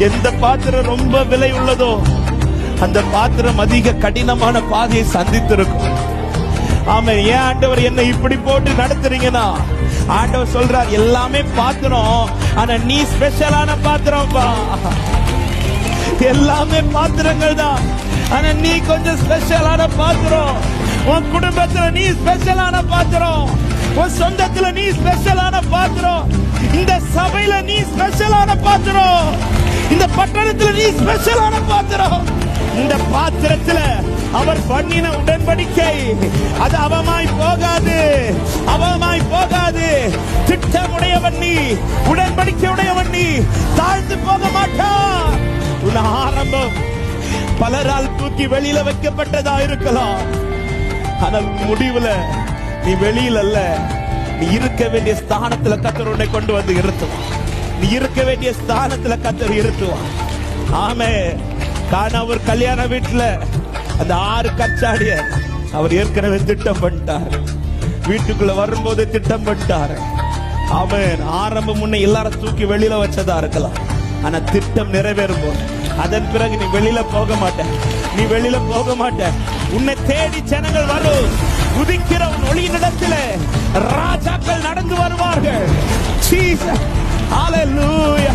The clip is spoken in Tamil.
எந்த பாத்திரம் ரொம்ப விலை உள்ளதோ அந்த பாத்திரம் அதிக கடினமான பாதையை சந்தித்திருக்கும். ஆமா, ஏன் ஆண்டவர் என்ன இப்படி போட்டு நடத்துறீங்கன்னா, ஆண்டவர் சொல்றார் எல்லாமே பாத்திரம், ஆனா நீ ஸ்பெஷலான பாத்திரம். எல்லாமே பாத்திரங்கள் தான், ஆனா நீ கொஞ்சம் ஸ்பெஷலான பாத்திரம். உன் குடும்பத்துல நீ ஸ்பெஷலான பாத்திரம், உன் சொந்தத்துல நீ ஸ்பெஷலான பாத்திரம், இந்த சபையில நீ ஸ்பெஷலான பாத்திரம், இந்த பட்டணத்துல நீ ஸ்பெஷலான பாத்திரம். இந்த பாத்திரத்துல அவர் பண்ணின உடன்படிக்கை அது அவமாய் போகாது, அவமாய் போகாது. திட்டமுடையவன் நீ, உடன்படிக்கை உடையவன் நீ, தாழ்ந்து போக மாட்டான். உன் ஆரம்பம் பலரால் தூக்கி வெளியில வைக்கப்பட்டதா இருக்கலாம், ஆனால் முடிவுல நீ வெளியில அல்ல, நீ இருக்க வேண்டிய ஸ்தானத்துல கர்த்தர் உன்னை கொண்டு வந்து இருத்துவான். நீ இருக்க வேண்டிய ஸ்தானத்துல கர்த்தர் இருத்துவான். ஆமே, காணவர் கல்யாண வீட்டுல அந்த 6 கச்சாடிய அவர் ஏற்கனவே திட்டம் பண்ணிட்டார். வீட்டுக்குள்ள வரும்போது திட்டம் பண்ணிட்டாரு. ஆமென். ஆரம்பம் முன்ன எல்லாரும் தூக்கி வெளியில வச்சதா இருக்கலாம், ஆனா திட்டம் நிறைவேறும் போது அதன் பிறகு நீ வெளியில போக மாட்ட, நீ வெளியில போக மாட்ட. உன்னை தேடி ஜனங்கள் வரும். உதிக்கிற உன் ஒளியினிடத்தில் ராஜாக்கள் நடந்து வருவார்கள். ஹalleluya.